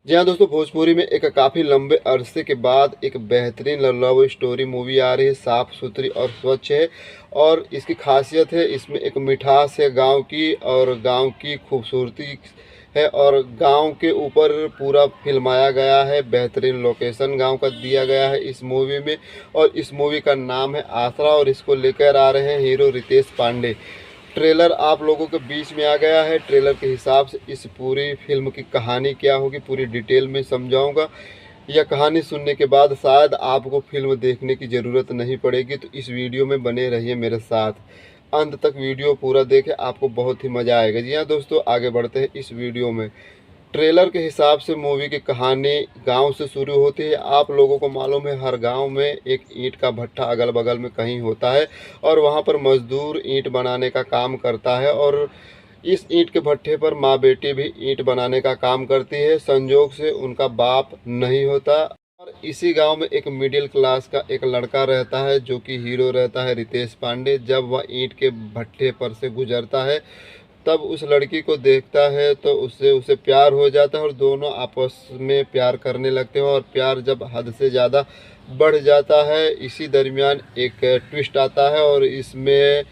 जी हाँ दोस्तों, भोजपुरी में एक काफ़ी लंबे अरसे के बाद एक बेहतरीन लव स्टोरी मूवी आ रही है। साफ़ सुथरी और स्वच्छ है और इसकी खासियत है, इसमें एक मिठास है गांव की, और गांव की खूबसूरती है, और गांव के ऊपर पूरा फिल्माया गया है। बेहतरीन लोकेशन गांव का दिया गया है इस मूवी में। और इस मूवी का नाम है आसरा, और इसको लेकर आ रहे हैं हीरो रितेश पांडे। ट्रेलर आप लोगों के बीच में आ गया है। ट्रेलर के हिसाब से इस पूरी फिल्म की कहानी क्या होगी पूरी डिटेल में समझाऊंगा। यह कहानी सुनने के बाद शायद आपको फिल्म देखने की ज़रूरत नहीं पड़ेगी, तो इस वीडियो में बने रहिए मेरे साथ। अंत तक वीडियो पूरा देखें, आपको बहुत ही मज़ा आएगा। जी हाँ दोस्तों, आगे बढ़ते हैं इस वीडियो में। ट्रेलर के हिसाब से मूवी की कहानी गांव से शुरू होती है। आप लोगों को मालूम है, हर गांव में एक ईंट का भट्ठा अगल बगल में कहीं होता है, और वहां पर मजदूर ईंट बनाने का काम करता है। और इस ईंट के भट्ठे पर माँ बेटी भी ईंट बनाने का काम करती है। संजोग से उनका बाप नहीं होता, और इसी गांव में एक मिडिल क्लास का एक लड़का रहता है, जो कि हीरो रहता है रितेश पांडे। जब वह ईंट के भट्ठे पर से गुजरता है, तब उस लड़की को देखता है तो उससे उसे प्यार हो जाता है, और दोनों आपस में प्यार करने लगते हैं। और प्यार जब हद से ज़्यादा बढ़ जाता है, इसी दरमियान एक ट्विस्ट आता है, और इसमें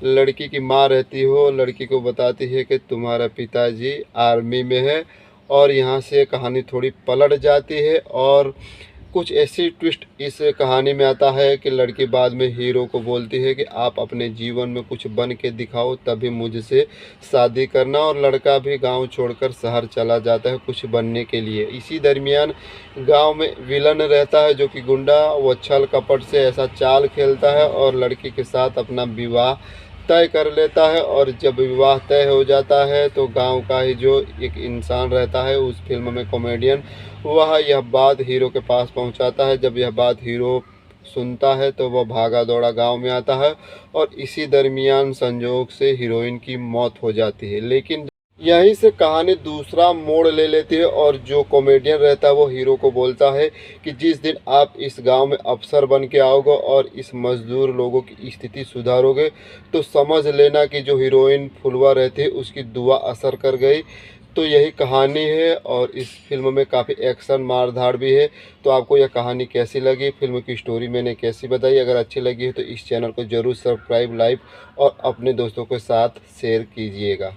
लड़की की माँ रहती हो, लड़की को बताती है कि तुम्हारा पिताजी आर्मी में है। और यहाँ से कहानी थोड़ी पलट जाती है, और कुछ ऐसी ट्विस्ट इस कहानी में आता है कि लड़की बाद में हीरो को बोलती है कि आप अपने जीवन में कुछ बन के दिखाओ, तभी मुझसे शादी करना। और लड़का भी गांव छोड़कर शहर चला जाता है कुछ बनने के लिए। इसी दरमियान गांव में विलन रहता है, जो कि गुंडा। वो छल कपट से ऐसा चाल खेलता है और लड़की के साथ अपना विवाह तय कर लेता है। और जब विवाह तय हो जाता है, तो गांव का ही जो एक इंसान रहता है उस फिल्म में कॉमेडियन, वह यह बात हीरो के पास पहुंचाता है। जब यह बात हीरो सुनता है, तो वह भागा दौड़ा गांव में आता है, और इसी दरमियान संजोग से हीरोइन की मौत हो जाती है। लेकिन यहीं से कहानी दूसरा मोड़ ले लेती है, और जो कॉमेडियन रहता है वो हीरो को बोलता है कि जिस दिन आप इस गांव में अफसर बन के आओगे और इस मजदूर लोगों की स्थिति सुधारोगे, तो समझ लेना कि जो हीरोइन फुलवा रहती है उसकी दुआ असर कर गई। तो यही कहानी है, और इस फिल्म में काफ़ी एक्शन मार धाड़ भी है। तो आपको यह कहानी कैसी लगी, फिल्म की स्टोरी मैंने कैसी बताई? अगर अच्छी लगी है तो इस चैनल को ज़रूर सब्सक्राइब, लाइक और अपने दोस्तों के साथ शेयर कीजिएगा।